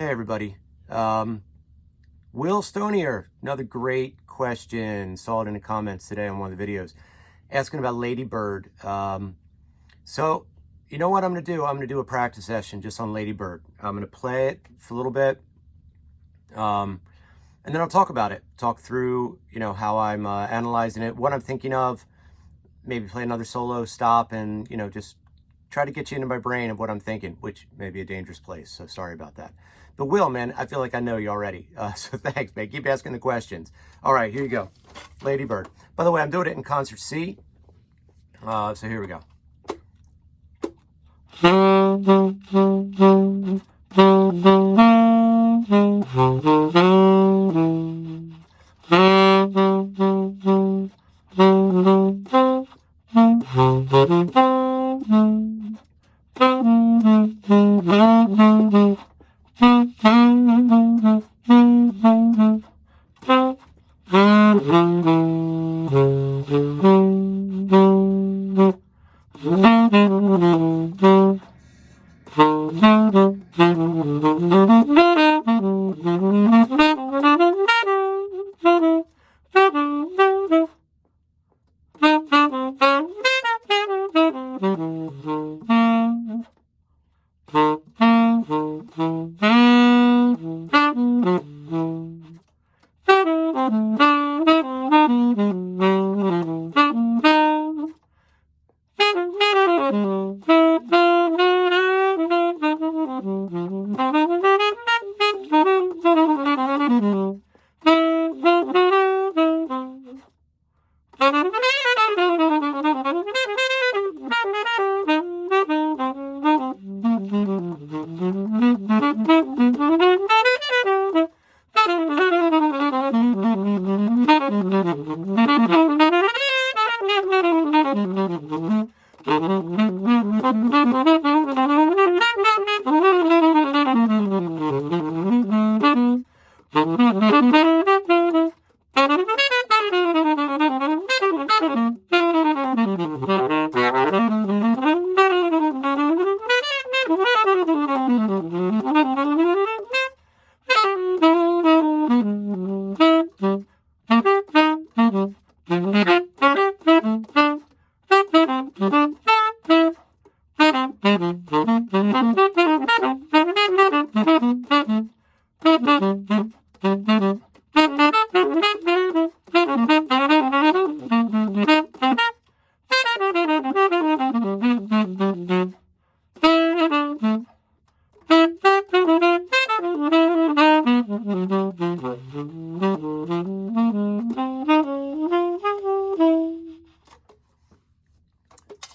Hey everybody. Will Stonier, another great question. Saw it in the comments today on one of the videos, asking about Lady Bird. So you know what I'm going to do? I'm going to do a practice session just on Lady Bird. I'm going to play it for a little bit, and then I'll talk about it. Talk through, how I'm analyzing it, what I'm thinking of. Maybe play another solo, stop, and just try to get you into my brain of what I'm thinking, which may be a dangerous place. So sorry about that. But Will, man, I feel like I know you already. So thanks, man. Keep asking the questions. All right, here you go. Lady Bird. By the way, I'm doing it in concert C. So here we go.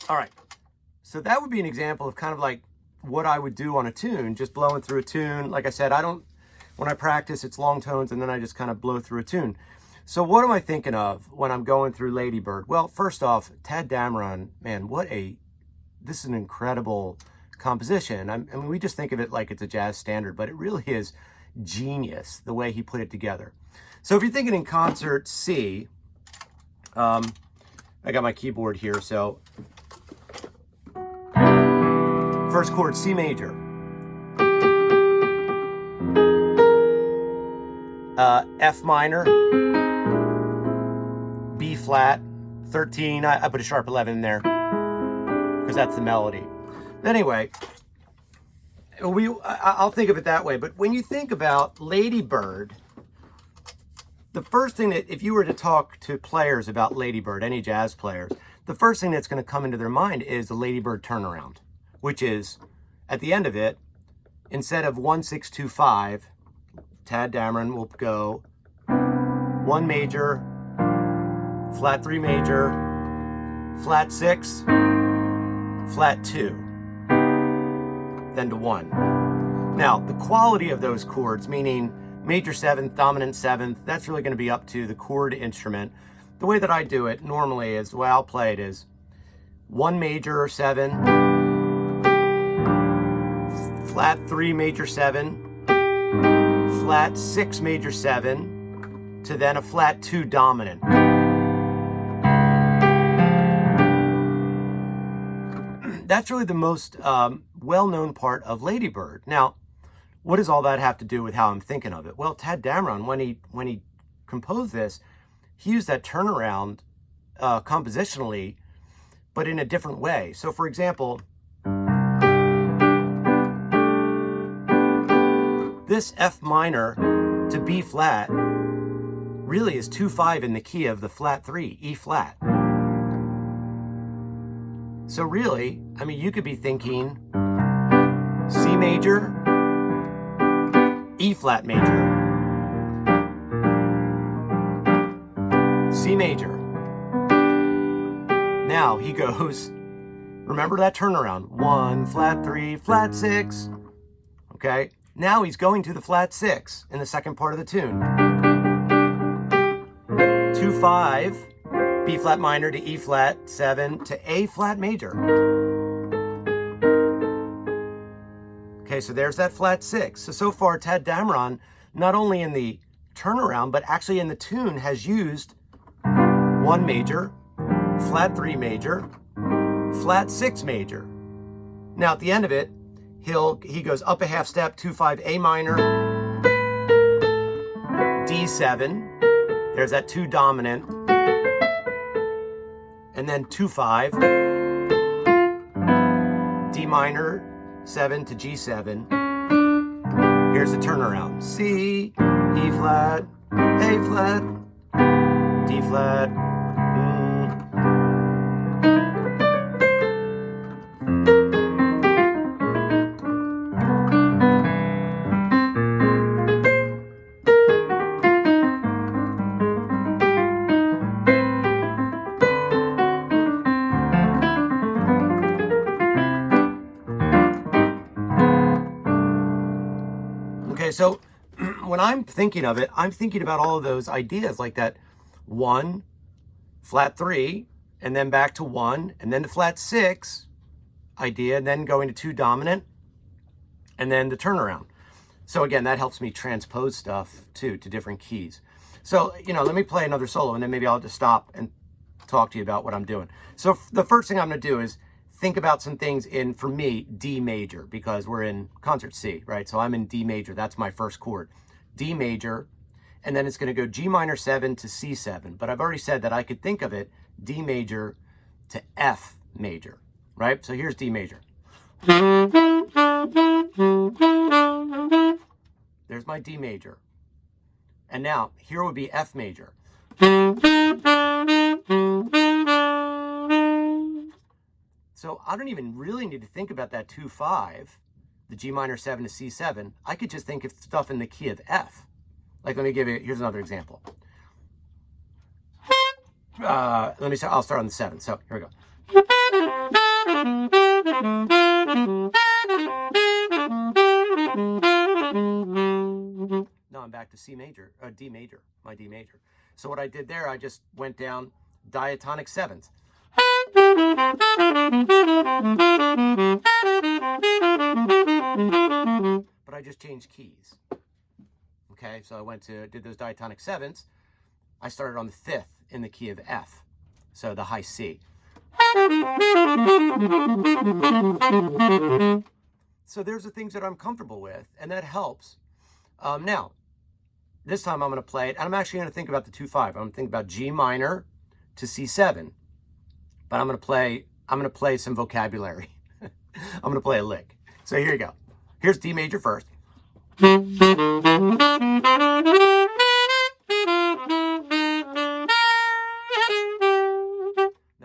All right, so that would be an example of kind of like what I would do on a tune, just blowing through a tune. Like I said, when I practice, it's long tones, and then I just kind of blow through a tune. So what am I thinking of when I'm going through Lady Bird? Well, first off, Dameron, man, this is an incredible composition. I mean, we just think of it like it's a jazz standard, but it really is genius, the way he put it together. So if you're thinking in concert C, I got my keyboard here, so first chord, C major. F minor, B flat, 13. I put a sharp 11 in there because that's the melody. Anyway, I'll think of it that way. But when you think about Lady Bird, the first thing that, if you were to talk to players about Lady Bird, any jazz players, the first thing that's going to come into their mind is the Lady Bird turnaround, which is, at the end of it, instead of 1-6-2-5, Dameron will go 1 major, flat 3 major, flat 6, flat 2, then to 1. Now, the quality of those chords, meaning major 7th, dominant 7th, that's really going to be up to the chord instrument. The way that I do it normally is, the way I'll play it is 1 major 7, flat 3 major 7, flat 6 major 7, to then a flat 2 dominant. That's really the most well-known part of Lady Bird. Now, what does all that have to do with how I'm thinking of it? Well, Tad Dameron, when he composed this, he used that turnaround compositionally, but in a different way. So for example, this F minor to B flat really is 2/5 in the key of the flat 3, E flat. So really, I mean, you could be thinking C major, E flat major, C major. Now he goes, remember that turnaround, 1, flat 3, flat 6, okay? Now he's going to the flat 6 in the second part of the tune. 2/5, B flat minor to E flat 7 to A flat major. Okay, so there's that flat 6. So far, Tad Dameron, not only in the turnaround, but actually in the tune, has used 1 major, flat 3 major, flat 6 major. Now at the end of it, he goes up a half step, 2/5 A minor, D7. There's that 2 dominant, and then 2/5 D minor 7 to G7. Here's the turnaround: C, E flat, A flat, D flat. Okay, so when I'm thinking of it, I'm thinking about all of those ideas, like that 1, flat 3, and then back to 1, and then the flat 6 idea, and then going to 2 dominant, and then the turnaround. So again, that helps me transpose stuff too to different keys. So, let me play another solo, and then maybe I'll just stop and talk to you about what I'm doing. So the first thing I'm going to do is think about some things in, for me, D major, because we're in concert C, right? So I'm in D major. That's my first chord. D major, and then it's going to go G minor 7 to C7. But I've already said that I could think of it D major to F major, right? So here's D major. There's my D major. And now, here would be F major. So I don't even really need to think about that 2/5, the G minor 7 to C7. I could just think of stuff in the key of F. Like, let me give you, here's another example. I'll start on the 7. So here we go. Now I'm back to C major, D major, my D major. So what I did there, I just went down diatonic 7s. But I just changed keys. Okay, so I did those diatonic 7s. I started on the 5th in the key of F, so the high C. So there's the things that I'm comfortable with, and that helps. Now, this time I'm going to play it, and I'm actually going to think about the 2/5. I'm going to think about G minor to C7. But I'm going to play some vocabulary. I'm going to play a lick. So here you go. Here's D major first. Then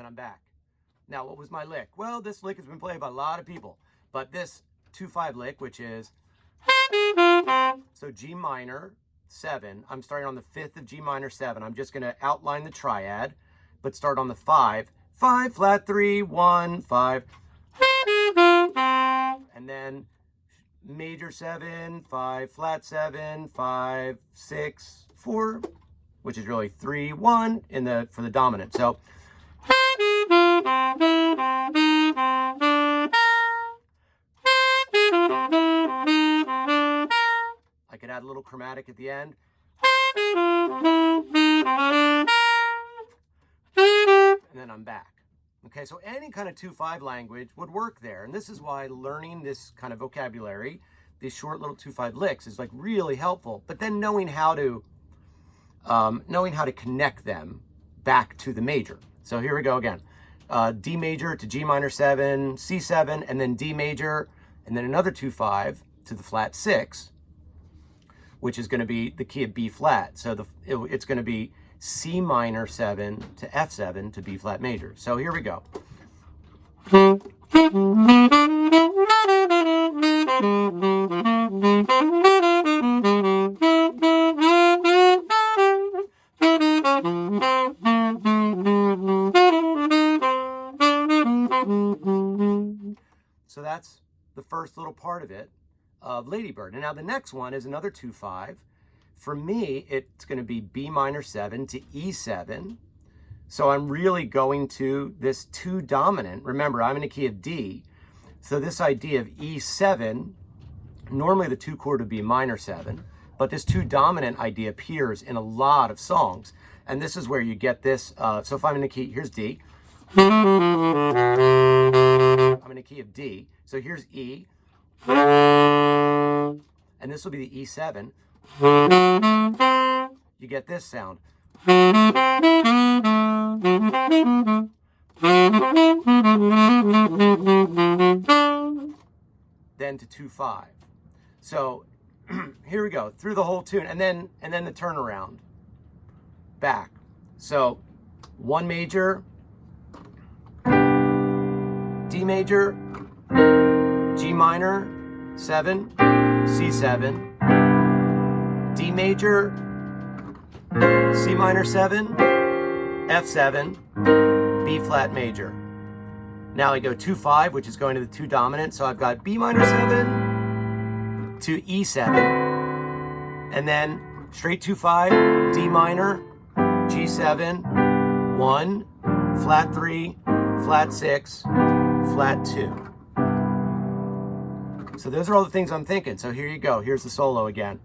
I'm back. Now, what was my lick? Well, this lick has been played by a lot of people. But this 2/5 lick, which is, so G minor 7. I'm starting on the 5th of G minor 7. I'm just going to outline the triad, but start on the 5. 5, flat 3, 1, 5. And then major 7, 5, flat 7, 5, 6, 4, which is really 3, 1 for the dominant. So I could add a little chromatic at the end. And then I'm back. Okay, so any kind of 2/5 language would work there. And this is why learning this kind of vocabulary, these short little 2/5 licks is like really helpful. But then knowing how to connect them back to the major. So here we go again. D major to G minor 7, C7, and then D major, and then another 2/5 to the flat 6, which is going to be the key of B flat. So it's going to be C minor 7 to F7 to B flat major. So here we go. So that's the first little part of it, of Lady Bird. And now the next one is another 2/5. For me, it's going to be B minor 7 to E7. So I'm really going to this 2 dominant. Remember, I'm in the key of D. So this idea of E7, normally the 2 chord would be minor 7, but this 2 dominant idea appears in a lot of songs. And this is where you get this. So if I'm in the key, here's D. I'm in a key of D. So here's E. And this will be the E7. You get this sound. Then to 2/5. So here we go through the whole tune, and then the turnaround back. So 1 major, D major, G minor 7, C7, D major, C minor 7, F7, B flat major. Now I go 2/5, which is going to the 2 dominant. So I've got B minor 7 to E7, and then straight 2/5, D minor, G7, 1, flat 3, flat 6, flat 2. So those are all the things I'm thinking. So here you go. Here's the solo again.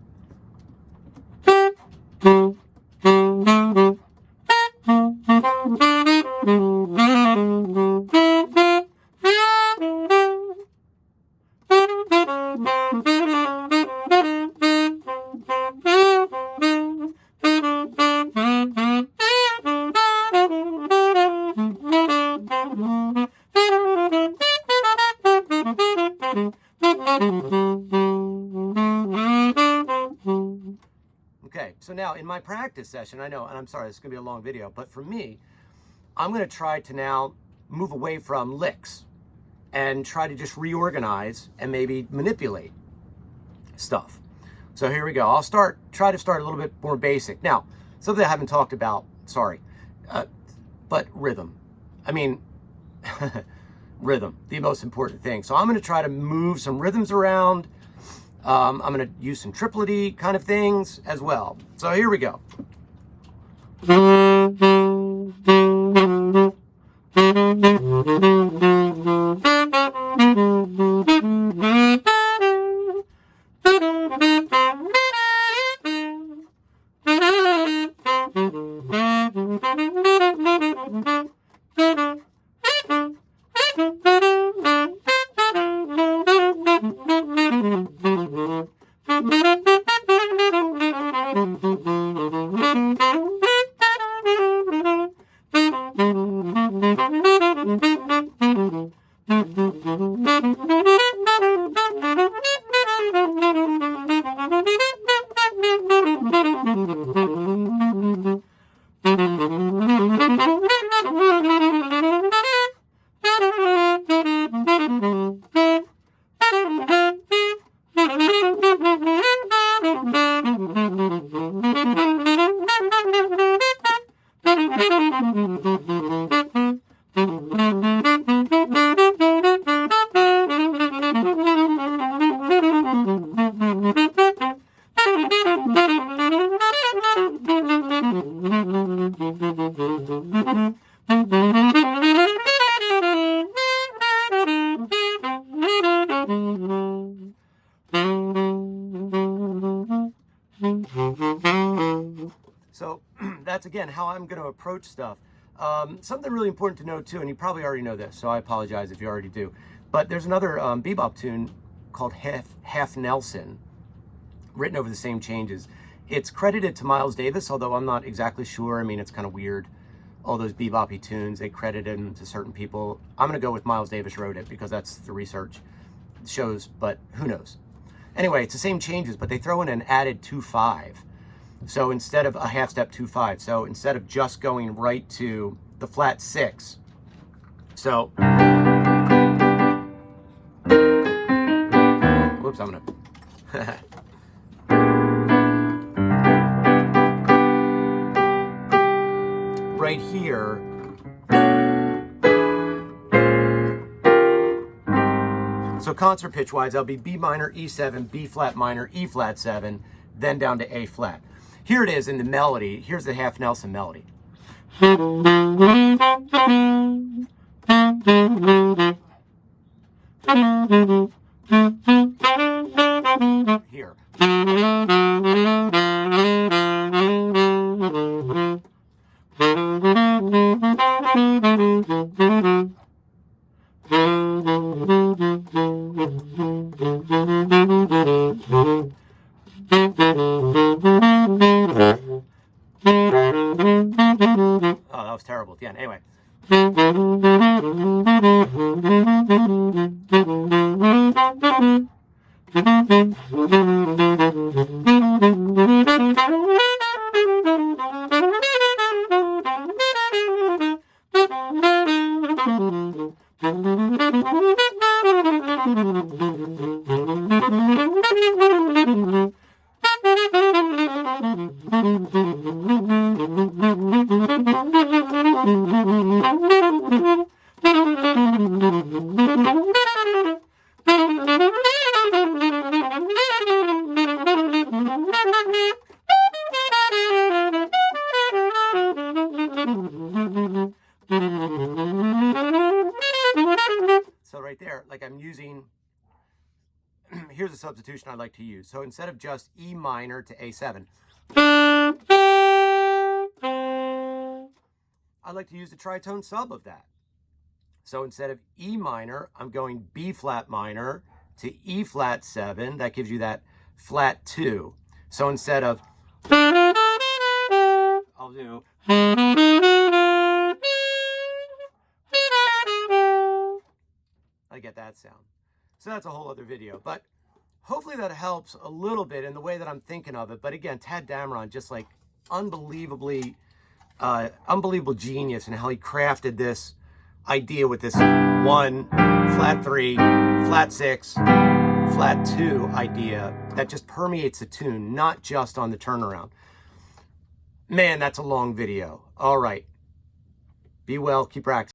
Okay, so now in my practice session, I know, and I'm sorry, this is going to be a long video, but for me, I'm going to try to now move away from licks and try to just reorganize and maybe manipulate stuff. So here we go. I'll try to start a little bit more basic. Now, something I haven't talked about, sorry, but rhythm. I mean, rhythm, the most important thing. So I'm going to try to move some rhythms around. I'm going to use some triplety kind of things as well. So here we go. So that's, again, how I'm going to approach stuff. Something really important to know, too, and you probably already know this, so I apologize if you already do. But there's another bebop tune called Half Nelson, written over the same changes. It's credited to Miles Davis, although I'm not exactly sure. I mean, it's kind of weird. All those beboppy tunes, they credit them to certain people. I'm going to go with Miles Davis wrote it because that's the research shows, but who knows. Anyway, it's the same changes, but they throw in an added 2-5. So instead of a half step 2-5, so instead of just going right to the flat 6, so, whoops, I'm gonna, right here, so concert pitch wise, I'll be B minor, E7, B flat minor, E flat 7, then down to A flat. Here it is in the melody. Here's the Half Nelson melody. Here. Oh, that was terrible at the end. Anyway. So right there, like I'm using, here's a substitution I like to use. So instead of just E minor to A7, I like to use the tritone sub of that. So instead of E minor, I'm going B flat minor to E flat 7. That gives you that flat 2. So instead of, I'll do, I get that sound. So that's a whole other video, but hopefully that helps a little bit in the way that I'm thinking of it. But again, Tad Dameron, just like unbelievable genius in how he crafted this idea with this 1, flat 3, flat 6, flat 2 idea that just permeates the tune, not just on the turnaround. Man, that's a long video. All right. Be well, keep practicing.